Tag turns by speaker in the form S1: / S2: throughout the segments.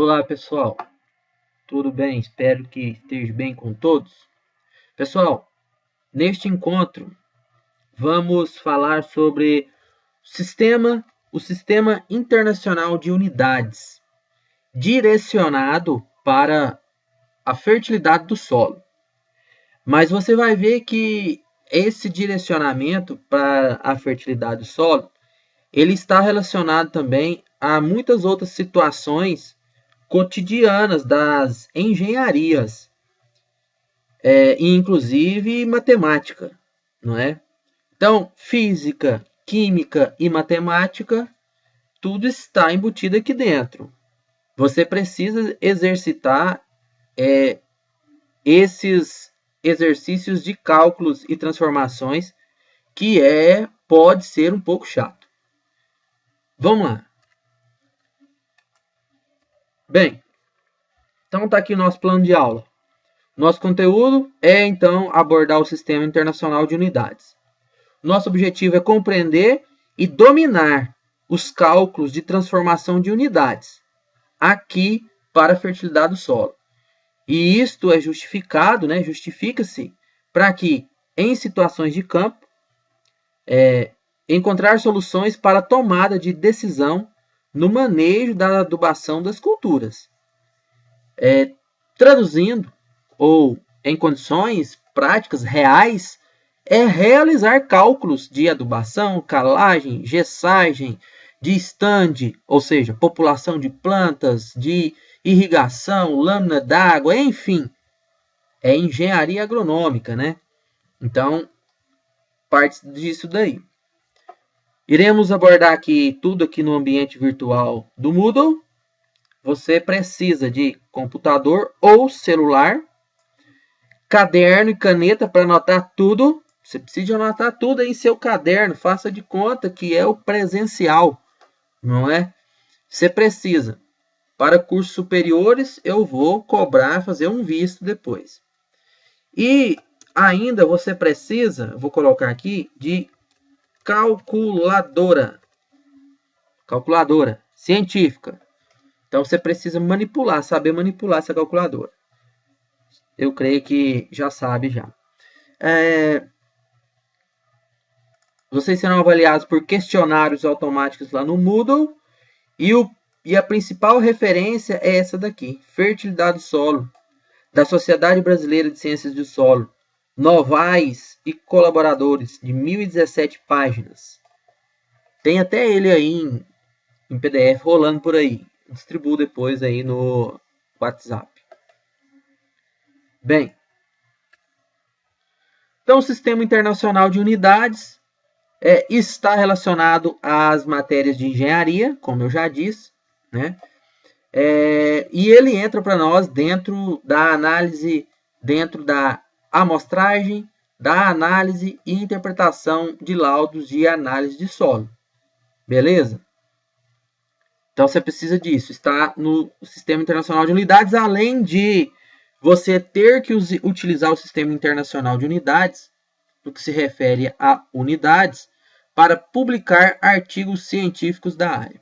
S1: Olá pessoal, tudo bem? Espero que esteja bem com todos. Pessoal, neste encontro vamos falar sobre o Sistema Internacional de Unidades, direcionado para a fertilidade do solo. Mas você vai ver que esse direcionamento para a fertilidade do solo, ele está relacionado também a muitas outras situações cotidianas das engenharias, e inclusive matemática, não é? Então, física, química e matemática, tudo está embutido aqui dentro. Você precisa exercitar esses exercícios de cálculos e transformações, que pode ser um pouco chato. Vamos lá. Bem, então está aqui o nosso plano de aula. Nosso conteúdo é, então, abordar o Sistema Internacional de Unidades. Nosso objetivo é compreender e dominar os cálculos de transformação de unidades, aqui para a fertilidade do solo. E isto é justificado, justifica-se para que, em situações de campo, encontrar soluções para a tomada de decisão no manejo da adubação das culturas. Traduzindo, ou em condições práticas reais, é realizar cálculos de adubação, calagem, gessagem, de stand, ou seja, população de plantas, de irrigação, lâmina d'água, enfim, é engenharia agronômica, né? Então, parte disso daí. Iremos abordar aqui tudo aqui no ambiente virtual do Moodle. Você precisa de computador ou celular, caderno e caneta para anotar tudo. Você precisa anotar tudo aí em seu caderno. Faça de conta que é o presencial, não é? Você precisa. Para cursos superiores, eu vou cobrar, fazer um visto depois. E ainda você precisa, vou colocar aqui, de calculadora. Calculadora científica. Então você precisa manipular, saber manipular essa calculadora. Eu creio que já sabe já. Vocês serão avaliados por questionários automáticos lá no Moodle. E a principal referência é essa daqui, Fertilidade do Solo, da Sociedade Brasileira de Ciências do Solo. Novaes e colaboradores, de 1017 páginas. Tem até ele aí em PDF rolando por aí. Distribuo depois aí no WhatsApp. Bem, então o Sistema Internacional de Unidades está relacionado às matérias de engenharia, como eu já disse, né? E ele entra para nós dentro da análise, dentro da amostragem, da análise e interpretação de laudos de análise de solo. Beleza? Então você precisa disso, está no Sistema Internacional de Unidades, além de você ter que utilizar o Sistema Internacional de Unidades, no que se refere a unidades, para publicar artigos científicos da área.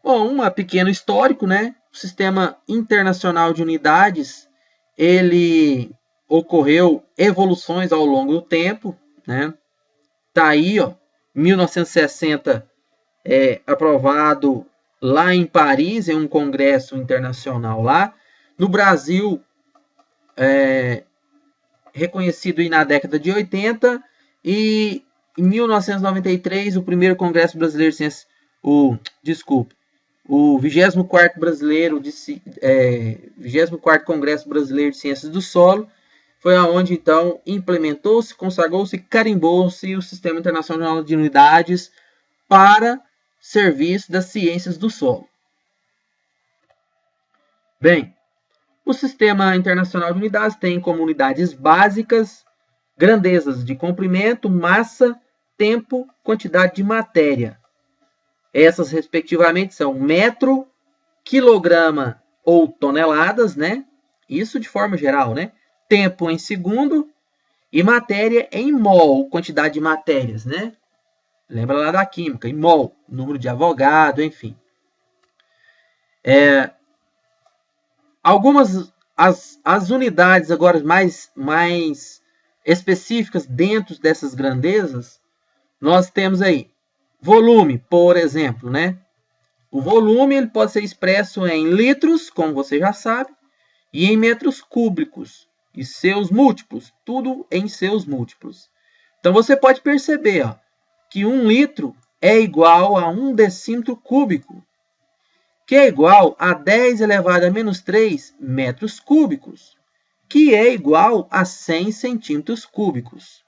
S1: Bom, um pequeno histórico, né? O Sistema Internacional de Unidades, ele ocorreu evoluções ao longo do tempo, né? Tá aí, ó, 1960 aprovado lá em Paris, em um congresso internacional lá. No Brasil, reconhecido aí na década de 80, e em 1993, o primeiro Congresso Brasileiro de Ciências, o 24º Congresso Brasileiro de Ciências do Solo, foi aonde então implementou-se, consagrou-se, carimbou-se o Sistema Internacional de Unidades para serviço das ciências do solo. Bem, o Sistema Internacional de Unidades tem como unidades básicas grandezas de comprimento, massa, tempo, quantidade de matéria. Essas, respectivamente, são metro, quilograma ou toneladas, né? Isso de forma geral, né? Tempo em segundo e matéria em mol, quantidade de matérias, né? Lembra lá da química, em mol, número de Avogadro, enfim. Algumas as unidades agora mais específicas dentro dessas grandezas, nós temos aí volume, por exemplo, né? O volume ele pode ser expresso em litros, como você já sabe, e em metros cúbicos e seus múltiplos, tudo em seus múltiplos. Então você pode perceber, ó, que 1 litro é igual a 1 decímetro cúbico, que é igual a 10 elevado a menos 3 metros cúbicos, que é igual a 100 centímetros cúbicos.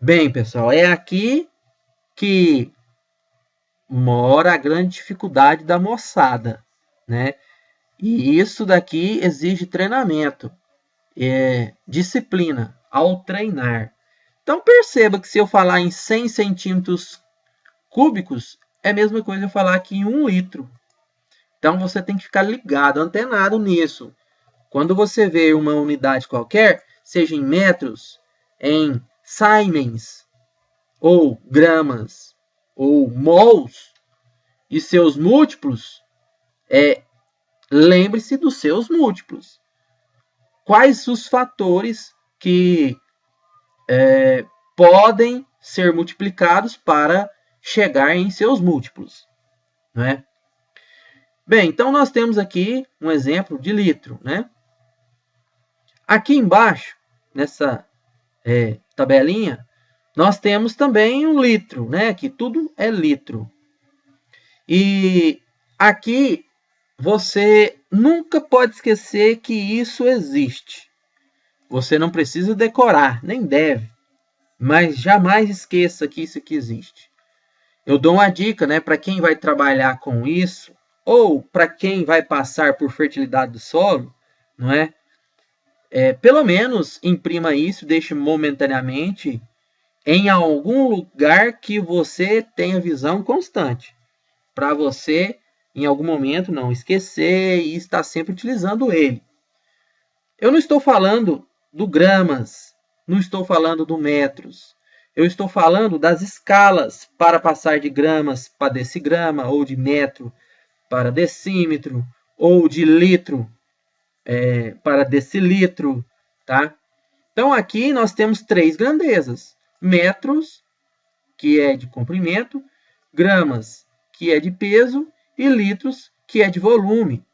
S1: Bem, pessoal, é aqui que mora a grande dificuldade da moçada, né? E isso daqui exige treinamento, disciplina ao treinar. Então perceba que se eu falar em 100 centímetros cúbicos, é a mesma coisa eu falar aqui em 1 litro. Então você tem que ficar ligado, antenado nisso. Quando você vê uma unidade qualquer, seja em metros, em siemens, ou gramas, ou mols, e seus múltiplos, lembre-se dos seus múltiplos. Quais os fatores que podem ser multiplicados para chegar em seus múltiplos, não é? Bem, então nós temos aqui um exemplo de litro, né? Aqui embaixo, nessa tabelinha, nós temos também um litro, né? Que tudo é litro. E aqui você nunca pode esquecer que isso existe. Você não precisa decorar, nem deve, mas jamais esqueça que isso aqui existe. Eu dou uma dica, né, para quem vai trabalhar com isso, ou para quem vai passar por fertilidade do solo, não é? Pelo menos imprima isso, deixe momentaneamente em algum lugar que você tenha visão constante, para você, em algum momento, não esquecer e estar sempre utilizando ele. Eu não estou falando do gramas, não estou falando do metros, eu estou falando das escalas para passar de gramas para decigrama, ou de metro para decímetro, ou de litro para decilitro, tá? Então aqui nós temos 3 grandezas: metros, que é de comprimento, gramas, que é de peso, e litros, que é de volume.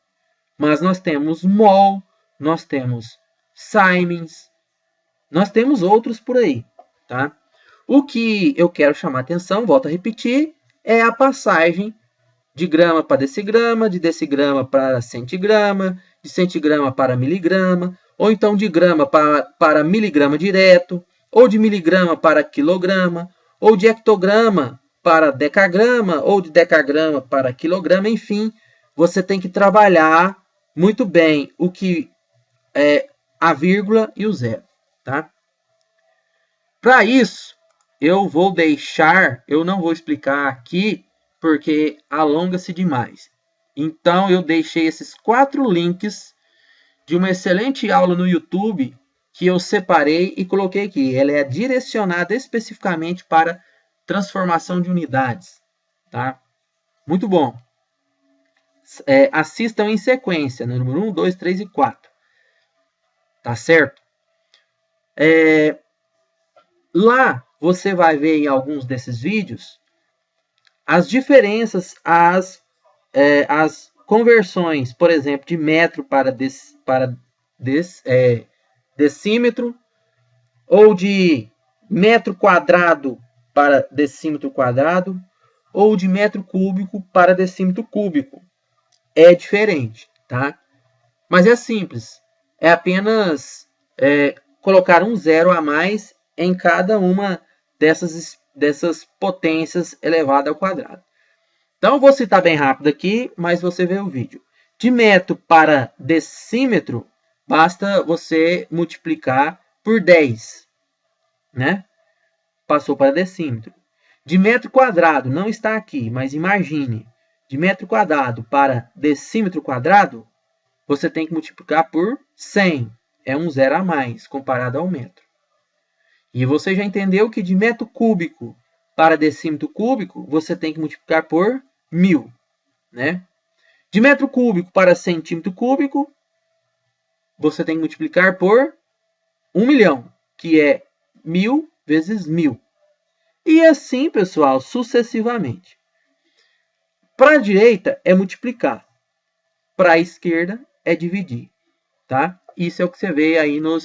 S1: Mas nós temos mol, nós temos siemens, nós temos outros por aí, tá? O que eu quero chamar a atenção, volto a repetir, é a passagem de grama para decigrama, de decigrama para centigrama, de centigrama para miligrama, ou então de grama para miligrama direto, ou de miligrama para quilograma, ou de hectograma para decagrama, ou de decagrama para quilograma, enfim, você tem que trabalhar muito bem o que é a vírgula e o zero, tá? Para isso, eu não vou explicar aqui, porque alonga-se demais. Então, eu deixei esses 4 links de uma excelente aula no YouTube que eu separei e coloquei aqui. Ela é direcionada especificamente para transformação de unidades, tá? Muito bom. Assistam em sequência, número 1, 2, 3 e 4. Tá certo? Lá você vai ver em alguns desses vídeos as diferenças, as conversões, por exemplo, de metro para decímetro, ou de metro quadrado para decímetro quadrado, ou de metro cúbico para decímetro cúbico. É diferente, tá? Mas é simples. É apenas colocar um zero a mais em cada uma dessas potências elevada ao quadrado. Então, vou citar bem rápido aqui, mas você vê o vídeo. De metro para decímetro, basta você multiplicar por 10, né? Passou para decímetro. De metro quadrado, não está aqui, mas imagine. De metro quadrado para decímetro quadrado, você tem que multiplicar por 100. É um zero a mais, comparado ao metro. E você já entendeu que de metro cúbico para decímetro cúbico, você tem que multiplicar por 1000, né? De metro cúbico para centímetro cúbico, você tem que multiplicar por 1 milhão, que é 1000 vezes 1000. E assim, pessoal, sucessivamente. Para a direita é multiplicar. Para a esquerda é dividir. Tá? Isso é o que você vê aí no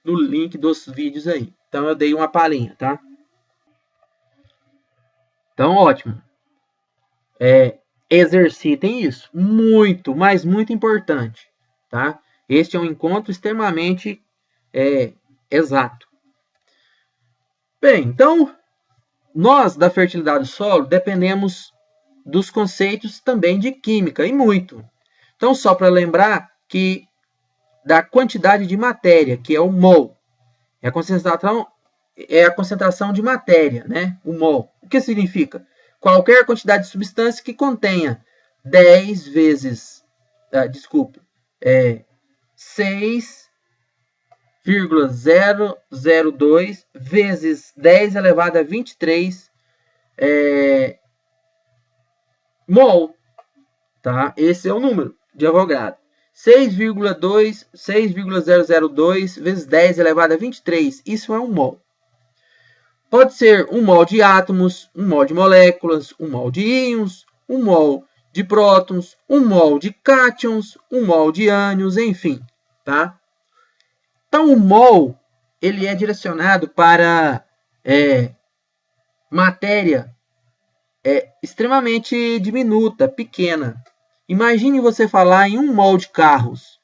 S1: link dos vídeos aí. Então eu dei uma palhinha, tá? Então, ótimo. Exercitem isso. Muito, mas muito importante. Tá? Este é um encontro extremamente exato. Bem, então, nós da fertilidade do solo dependemos dos conceitos também de química, e muito. Então, só para lembrar que da quantidade de matéria, que é o mol, é a concentração de matéria, né? O mol. O que significa? Qualquer quantidade de substância que contenha 10 vezes, 6,002 vezes 10 elevado a 23 mol. Tá? Esse é o número de Avogadro. 6,002 vezes 10 elevado a 23. Isso é um mol. Pode ser um mol de átomos, um mol de moléculas, um mol de íons, um mol de prótons, um mol de cátions, um mol de ânions, enfim. Tá? Então, o mol ele é direcionado para matéria extremamente diminuta, pequena. Imagine você falar em 1 mol de carros.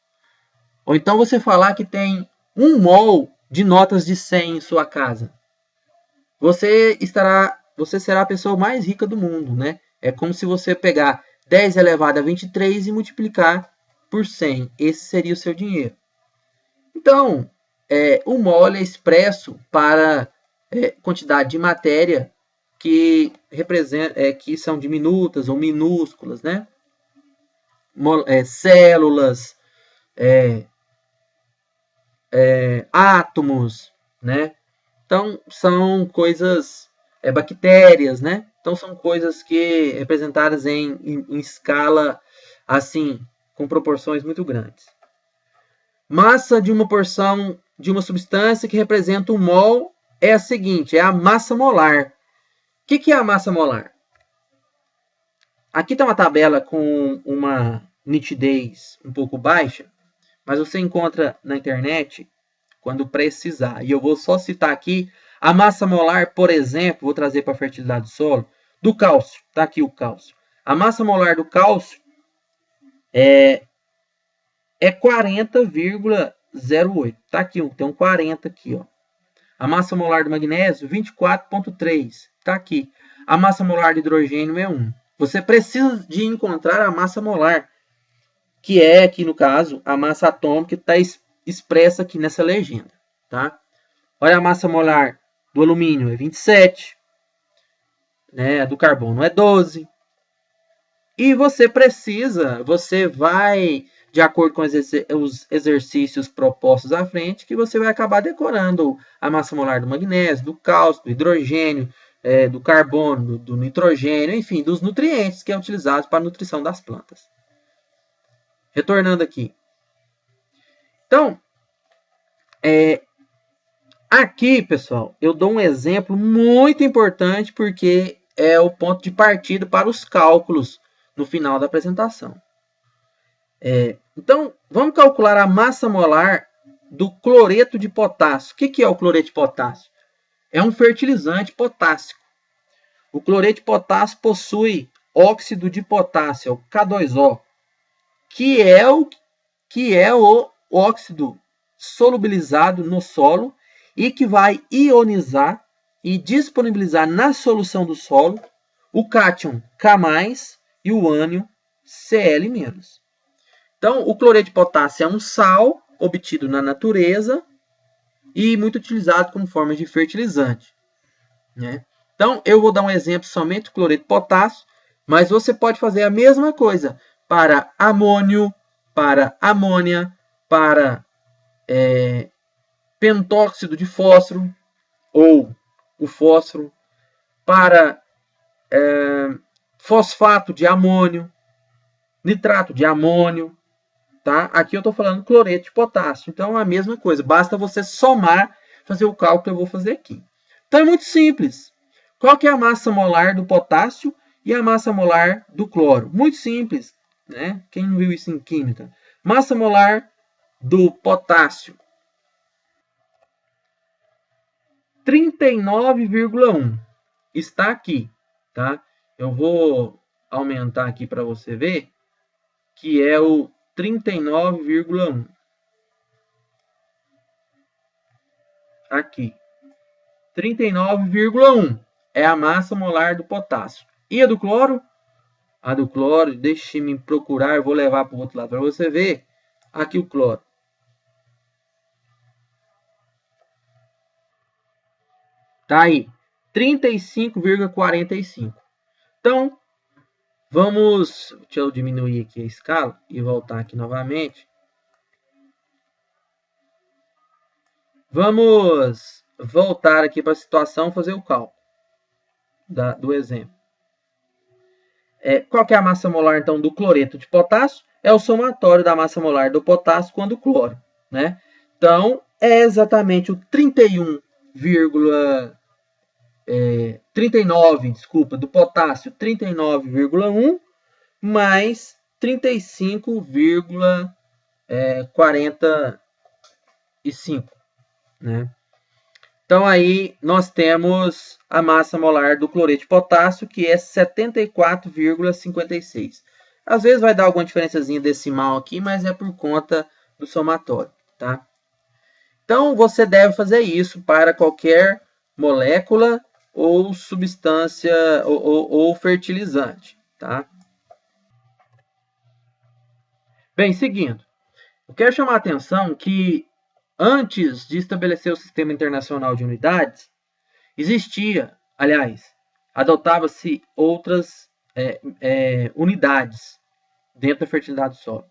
S1: Ou então você falar que tem 1 mol de notas de 100 em sua casa. Você será a pessoa mais rica do mundo, né? É como se você pegar 10 elevado a 23 e multiplicar por 100. Esse seria o seu dinheiro. Então, o mol é expresso para quantidade de matéria que são diminutas ou minúsculas, né? Células, átomos, né? Então, são coisas, bactérias, né? Então, são coisas que representadas em escala, assim, com proporções muito grandes. Massa de uma porção de uma substância que representa um mol é a seguinte, é a massa molar. O que é a massa molar? Aqui está uma tabela com uma nitidez um pouco baixa, mas você encontra na internet quando precisar. E eu vou só citar aqui a massa molar, por exemplo, vou trazer para a fertilidade do solo, do cálcio. Está aqui o cálcio. A massa molar do cálcio é 40,08. Está aqui, tem um 40 aqui. Ó. A massa molar do magnésio, 24,3. Está aqui. A massa molar de hidrogênio é 1. Você precisa de encontrar a massa molar, que é, aqui no caso, a massa atômica que está expressa aqui nessa legenda. Tá? Olha a massa molar do alumínio, é 27. Né? A do carbono é 12. E você vai, de acordo com os exercícios propostos à frente, que você vai acabar decorando a massa molar do magnésio, do cálcio, do hidrogênio, do carbono, do nitrogênio, enfim, dos nutrientes que é utilizados para a nutrição das plantas. Retornando aqui. Então, aqui, pessoal, eu dou um exemplo muito importante porque é o ponto de partida para os cálculos no final da apresentação. Então, vamos calcular a massa molar do cloreto de potássio. O que é o cloreto de potássio? É um fertilizante potássico. O cloreto de potássio possui óxido de potássio, K2O, que é o óxido solubilizado no solo e que vai ionizar e disponibilizar na solução do solo o cátion K+, e o ânion Cl-. Então, o cloreto de potássio é um sal obtido na natureza e muito utilizado como forma de fertilizante. Né? Então, eu vou dar um exemplo somente do cloreto de potássio, mas você pode fazer a mesma coisa para amônio, para amônia, para pentóxido de fósforo, ou o fósforo, para fosfato de amônio, nitrato de amônio, tá? Aqui eu estou falando cloreto de potássio. Então, é a mesma coisa. Basta você somar, fazer o cálculo que eu vou fazer aqui. Então, é muito simples. Qual que é a massa molar do potássio e a massa molar do cloro? Muito simples, né? Quem não viu isso em química? Massa molar do potássio, 39,1. Está aqui, tá? Eu vou aumentar aqui para você ver que é o 39,1. Aqui. 39,1 é a massa molar do potássio. E a do cloro? A do cloro, deixe-me procurar, eu vou levar para o outro lado para você ver. Aqui o cloro. Tá aí, 35,45. Então, vamos... Deixa eu diminuir aqui a escala e voltar aqui novamente. Vamos voltar aqui para a situação, fazer o cálculo do exemplo. Qual que é a massa molar, então, do cloreto de potássio? É o somatório da massa molar do potássio com a do cloro, né? Então, é exatamente o 39, desculpa, do potássio, 39,1 mais 35,45, né? Então, aí nós temos a massa molar do cloreto de potássio, que é 74,56. Às vezes vai dar alguma diferençazinha decimal aqui, mas é por conta do somatório, tá? Então, você deve fazer isso para qualquer molécula ou substância ou fertilizante, tá? Bem, seguindo. Eu quero chamar a atenção que antes de estabelecer o Sistema Internacional de Unidades, adotava-se outras unidades dentro da fertilidade do solo.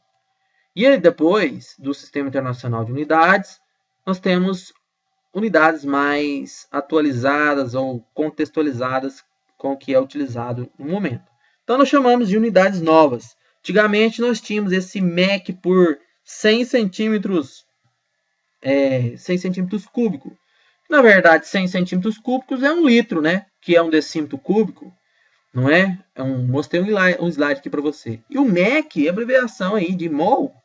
S1: E aí, depois do Sistema Internacional de Unidades, nós temos unidades mais atualizadas ou contextualizadas com o que é utilizado no momento. Então, nós chamamos de unidades novas. Antigamente, nós tínhamos esse MEC por 100 centímetros 100 centímetros cúbicos. Na verdade, 100 centímetros cúbicos é 1 litro, né? Que é um decímetro cúbico, não é? Mostrei um slide aqui para você. E o MEC é abreviação aí de mol,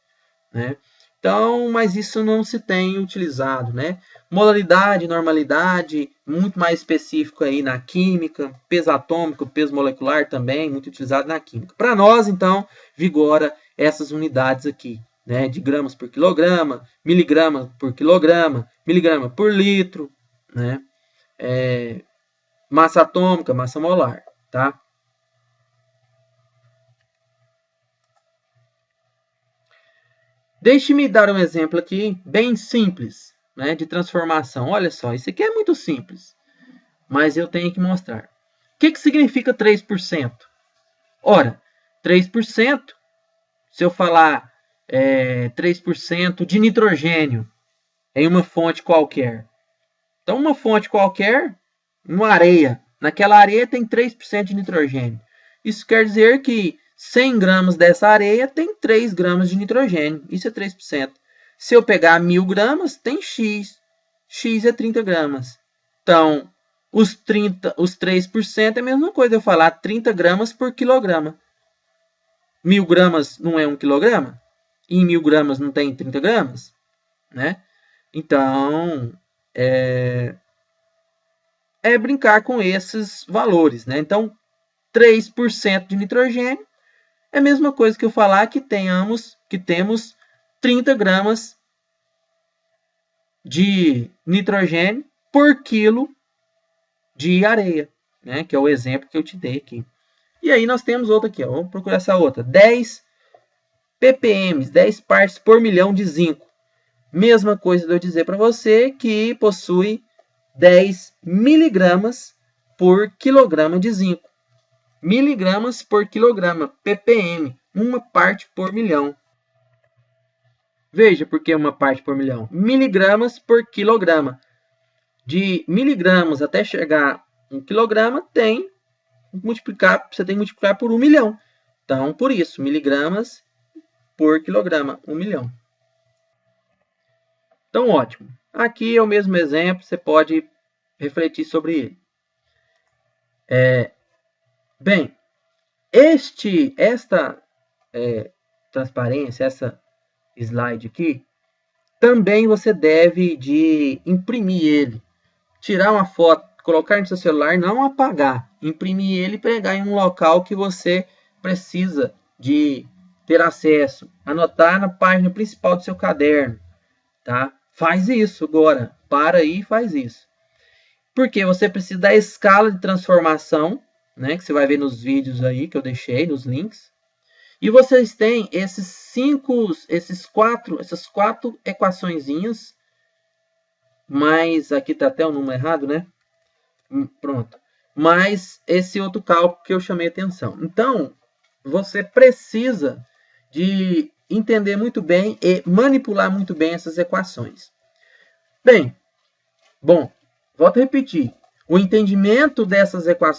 S1: né? Então, mas isso não se tem utilizado, né? Molaridade, normalidade, muito mais específico aí na química, peso atômico, peso molecular também, muito utilizado na química. Para nós, então, vigora essas unidades aqui, né, de gramas por quilograma, miligrama por quilograma, miligrama por litro, né, massa atômica, massa molar, tá? Deixe-me dar um exemplo aqui bem simples, né, de transformação. Olha só, isso aqui é muito simples, mas eu tenho que mostrar. O que significa 3%? Ora, 3%, se eu falar 3% de nitrogênio em uma fonte qualquer. Então, uma fonte qualquer, uma areia. Naquela areia tem 3% de nitrogênio. Isso quer dizer que 100 gramas dessa areia tem 3 gramas de nitrogênio. Isso é 3%. Se eu pegar 1.000 gramas, tem X. X é 30 gramas. Então, os 3% é a mesma coisa eu falar 30 gramas por quilograma. 1.000 gramas não é 1 quilograma? E em 1.000 gramas não tem 30 gramas? Né? Então, é brincar com esses valores, né? Então, 3% de nitrogênio é a mesma coisa que eu falar que temos 30 gramas de nitrogênio por quilo de areia, né? Que é o exemplo que eu te dei aqui. E aí nós temos outra aqui, ó. Vamos procurar essa outra. 10 ppm, 10 partes por milhão de zinco. Mesma coisa de eu dizer para você que possui 10 miligramas por quilograma de zinco. Miligramas por quilograma, ppm, uma parte por milhão. Veja por que uma parte por milhão. Miligramas por quilograma. De miligramas até chegar a 1 quilograma, você tem que multiplicar por 1 milhão. Então, por isso, miligramas por quilograma, 1 milhão. Então, ótimo. Aqui é o mesmo exemplo, você pode refletir sobre ele. Bem, esta transparência, essa slide aqui, também você deve de imprimir ele. Tirar uma foto, colocar no seu celular, não apagar. Imprimir ele e pegar em um local que você precisa de ter acesso. Anotar na página principal do seu caderno. Tá? Faz isso agora. Para aí e faz isso. Porque você precisa da escala de transformação, né, que você vai ver nos vídeos aí que eu deixei, nos links. E vocês têm essas quatro equaçõezinhas, mas aqui está até o número errado, né? Pronto. Mas esse outro cálculo que eu chamei atenção. Então, você precisa de entender muito bem e manipular muito bem essas equações. Bom, volto a repetir. O entendimento dessas equações